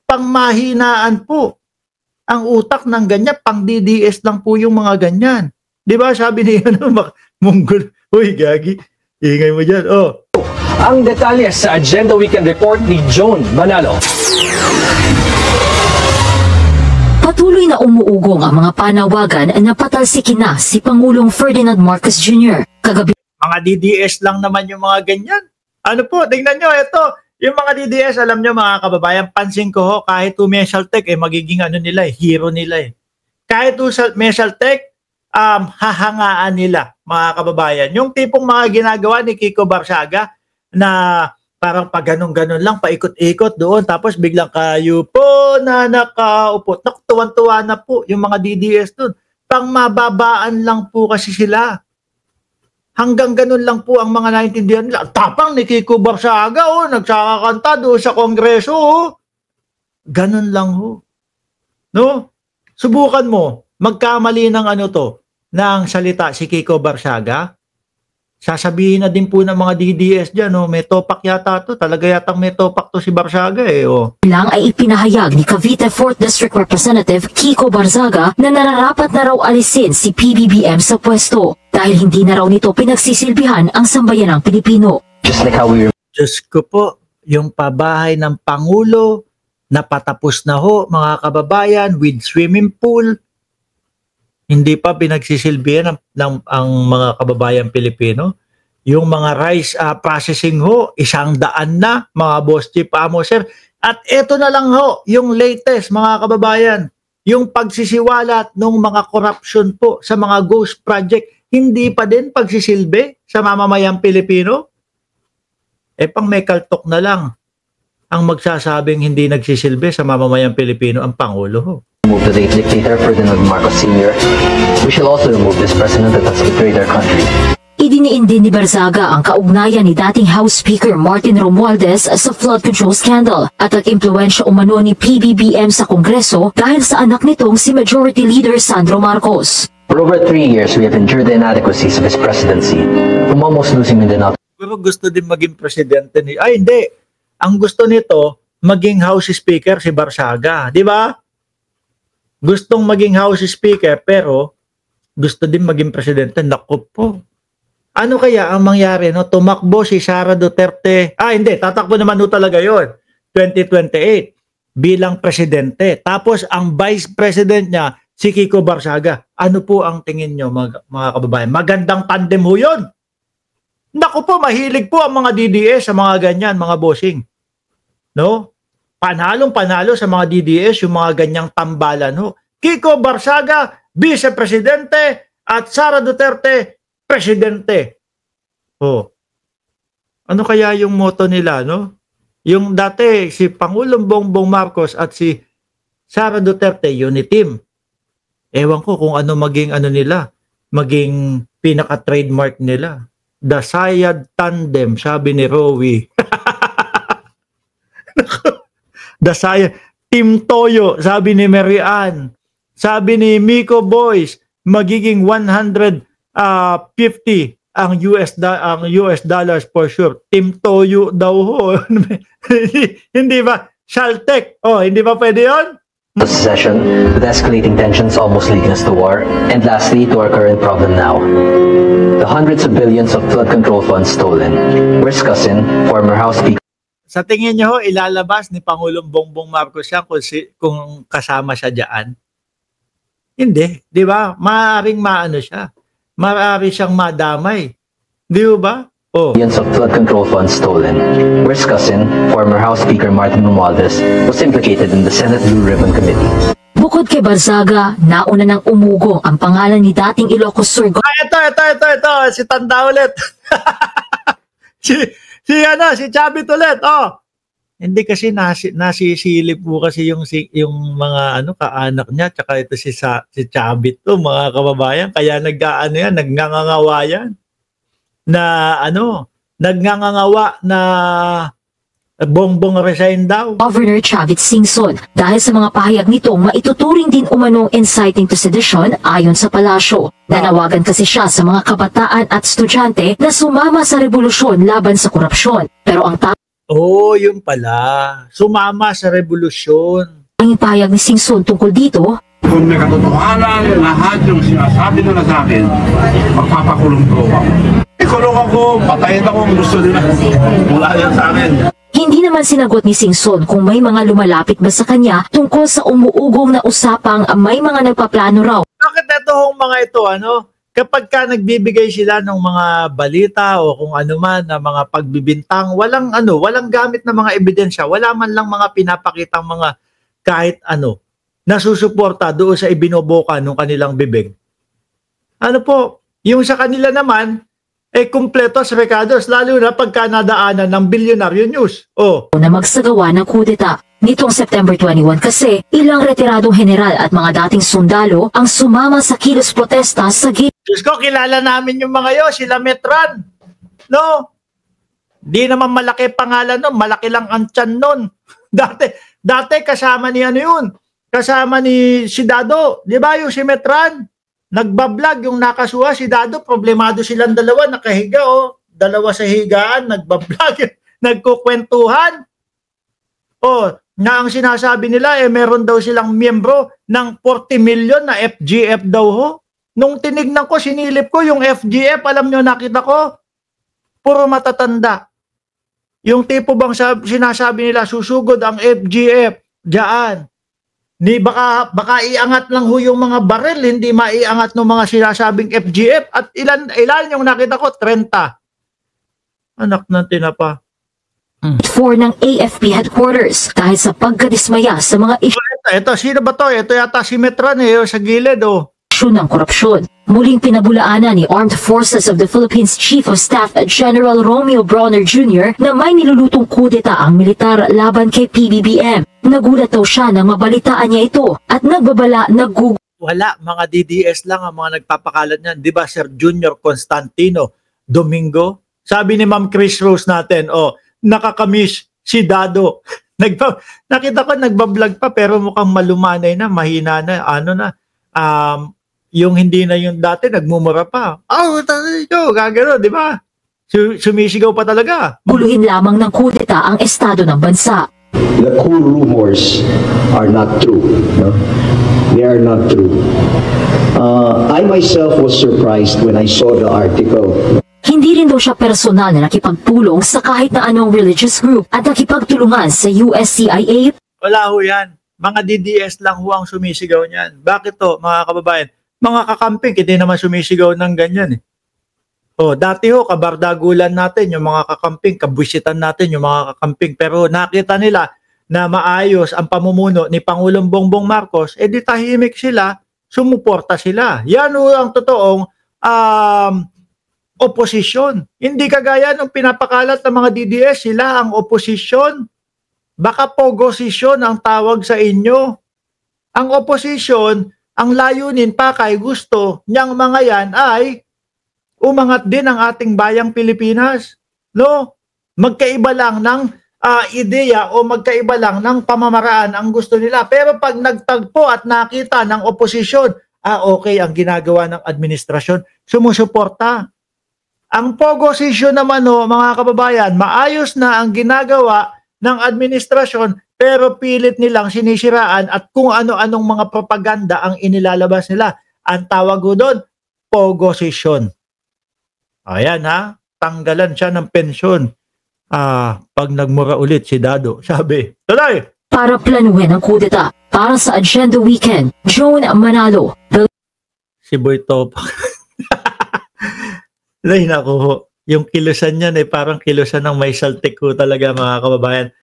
pangmahinaan po ang utak ng ganyan, pang DDS lang po yung mga ganyan. Di ba sabi niya, Monggol, uy gagi, ingay mo dyan, oh. Ang detalye sa Agenda Weekend Report ni Joan Manalo. Patuloy na umuugong ang mga panawagan na patalsikin na si Pangulong Ferdinand Marcos Jr. Kagabi. Mga DDS lang naman yung mga ganyan. Ano po, tingnan nyo, ito, yung mga DDS, alam nyo mga kababayan, pansin ko ho, kahit Mesial Tech, magiging ano nila, hero nila. Kahit Mesial Tech, hahangaan nila, mga kababayan. Yung tipong mga ginagawa ni Kiko Barsaga, na parang pag ganun-ganun lang, paikot-ikot doon, tapos biglang kayo po na nakaupo. Tuwan-tuwa na po yung mga DDS doon. Pang mababaan lang po kasi sila. Hanggang ganun lang po ang mga naintindihan nila. Tapang ni Kiko Barsaga, nagsakakanta doon sa Kongreso. Ganun lang ho. No? Subukan mo, magkamali ng ano to, ng salita si Kiko Barsaga. Sasabihin na din po ng mga DDS dyan, may topak yata to. Talaga yatang may topak to si Barsaga Lang ay ipinahayag ni Cavite 4th District Representative Kiko Barsaga na nararapat na raw alisin si PBBM sa pwesto dahil hindi na raw nito pinagsisilbihan ang sambayanang Pilipino. Just like how we... Diyos ko po, yung pabahay ng Pangulo, napatapos na ho mga kababayan with swimming pool, hindi pa pinagsisilbihan ang mga kababayan Pilipino. Yung mga rice processing ho, 100 na, mga boss chief amo sir. At ito na lang ho, yung latest mga kababayan, yung pagsisiwalat ng mga corruption po sa mga ghost project, hindi pa din pagsisilbi sa mamamayang Pilipino. Pang may kaltok na lang ang magsasabing hindi nagsisilbi sa mamamayang Pilipino ang Pangulo ho. Remove the late dictator Ferdinand Marcos Sr. We shall also remove this president that has betrayed our country. Idiniin din ni Barsaga ang kaugnayan ni dating House Speaker Martin Romualdez sa flood control scandal at ang impluwensya umano ni PBBM sa Kongreso dahil sa anak nitong si Majority Leader Sandro Marcos. For over 3 years, we have endured the inadequacies of his presidency, from almost losing Mindanao. Pero gusto din maging presidente ni... Ay, hindi. Ang gusto nito, maging House Speaker si Barsaga. Di ba? Gustong maging House Speaker pero gusto din maging presidente. Naku po. Ano kaya ang mangyari? No? Tumakbo si Sara Duterte. Hindi. Tatakbo naman no talaga yon 2028 bilang presidente. Tapos ang vice president niya, si Kiko Barsaga. Ano po ang tingin nyo mga kababayan? Magandang tandem ho yun. Naku po, mahilig po ang mga DDS sa mga ganyan, mga bossing. No? Panalong-panalo sa mga DDS, yung mga ganyang tambalan ho. Kiko Barsaga, vice-presidente, at Sara Duterte, presidente. Ano kaya yung motto nila, no? Yung dati, si Pangulong Bongbong Marcos at si Sara Duterte, uniteam. Ewan ko kung ano maging maging pinaka-trademark nila. The Sayad Tandem, sabi ni Rowie. Dasaya, Team Toyo, sabi ni Marian. Sabi ni Miko Boys, magiging 150 ang US dollars for sure. Team Toyo daw ho. Hindi ba? Shaltech. Hindi ba pwede yun? The session, with escalating tensions almost leading us to war. And lastly, to our current problem now. The hundreds of billions of flood control funds stolen. Where's Cousin, former House Speaker? Sa tingin niyo ho, ilalabas ni Pangulong Bongbong Marcos yan kung kasama siya dyan? Hindi. Di ba? Maaaring maano siya. Maaari siyang madamay. Di ba? Billions of flood control funds stolen. Where's Cousin, former House Speaker Martin Romualdez, was implicated in the Senate Blue Ribbon Committee. Bukod kay Barsaga, nauna nang umugong ang pangalan ni dating Ilocos Sur. Ito. Si Tanda ulit. si Chavit ulit. Hindi kasi nasisilip po kasi yung mga kaanak niya tsaka ito si Chavit mga kababayan, kaya nagngangawa yan na nagngangawa na Bongbong resign daw. Governor Chavit Singson dahil sa mga pahayag nitong maituturing din umanong inciting to sedition ayon sa palasyo. Nanawagan kasi siya sa mga kabataan at estudyante na sumama sa revolusyon laban sa korupsyon. Pero ang Oh, yun pala. Sumama sa revolusyon. Ang pahayag ni Singson tungkol dito, Kung may katotohanan, lahat yung sinasabi nila sa akin, magpapakulong ko ako. Ikulong ako, patayin ako kung gusto nila. Wala yan sa akin. hindi naman sinagot ni Singson kung may mga lumalapit ba sa kanya tungkol sa umuugong na usapang may mga nagpaplano raw. Bakit ito hong mga ito, kapag ka nagbibigay sila ng mga balita o kung ano man na mga pagbibintang, walang gamit na mga ebidensya, wala man lang mga pinapakitang mga kahit nasusuporta doon sa ibinoboka ng kanilang bibig. Yung sa kanila naman, kumpleto sa recados, lalo na pagka nadaanan ng bilyonaryo news. Na magsagawa ng kudeta. Nitong September 21 kasi, ilang retiradong general at mga dating sundalo ang sumama sa kilos protesta sa Diyos ko, kilala namin yung mga yun, sila Metran. No? Di naman malaki pangalan nun, malaki lang ang tiyan nun. Dati kasama ni yun? Kasama ni si Dado. Di ba yung si Metran? Nagbablog yung nakasuha si Dado, problemado silang dalawa, nakahiga dalawa sa higaan, nagbablog, nagkukwentuhan. Na ang sinasabi nila meron daw silang miyembro ng 40 million na FGF daw Nung tinignan ko, sinilip ko yung FGF, alam nyo nakita ko, puro matatanda. Yung tipo bang sinasabi nila, susugod ang FGF, diyan. Baka iangat lang yung mga baril, hindi maiangat ng mga sinasabing FGF. At ilan yung nakita ko? 30. Anak ng tinapa. for ng AFP headquarters dahil sa pagkadismaya sa mga Ito, sino ba to? Ito yata si Metran sa gilid isyu ng korupsyon. Muling pinabulaanan ni Armed Forces of the Philippines Chief of Staff General Romeo Brawner Jr. na may nilulutong kudeta ang militar laban kay PBBM. Nagulat daw siya nang mabalitaan niya ito at nagbabala wala, mga DDS lang ang mga nagpapakalat niyan. Di ba, Sir Junior Constantino Domingo? Sabi ni Ma'am Chris Rose natin, nakakamiss si Dado. Nakita ko nagbablog pa pero mukhang malumanay na, mahina na, yung hindi na yung dati, nagmumura pa. Gagano, di ba? Sumisigaw pa talaga. guluhin lamang ng kudeta ang estado ng bansa. The coup rumors are not true. No? They are not true. I myself was surprised when I saw the article. Hindi rin daw siya personal na nakipagpulong sa kahit na anong religious group at nakipagtulungan sa USCIA. Wala yan. Mga DDS lang ang sumisigaw niyan. Bakit to, mga kababayan? Mga kakamping, hindi naman sumisigaw ng ganyan dati kabardagulan natin yung mga kakamping, kabwisitan natin yung mga kakamping. Pero nakita nila na maayos ang pamumuno ni Pangulong Bongbong Marcos, di tahimik sila, sumuporta sila. Yan ang totoong oposisyon. Hindi kagaya ng pinapakalat ng mga DDS, sila ang oposisyon. Baka pogosisyon ang tawag sa inyo. Ang oposisyon, ang layunin pakay gusto niyang mga yan ay umangat din ang ating bayang Pilipinas. No? Magkaiba lang ng ideya o magkaiba lang ng pamamaraan ang gusto nila. Pero pag nagtagpo at nakita ng oposisyon, okay ang ginagawa ng administrasyon, sumusuporta. Ang pogosisyon naman mga kababayan, maayos na ang ginagawa ng administrasyon pero pilit nilang sinisiraan at kung ano-anong mga propaganda ang inilalabas nila. Ang tawag doon, pogosisyon. Ayan tanggalan siya ng pensyon. Pag nagmura ulit si Dado, sabi, tuloy! Para planuhin ang kudeta para sa Agenda Weekend, Joan Manalo. Si Boy Topak. Ay, naku, yung kilusan niyan parang kilusan ng may saltik talaga mga kababayan.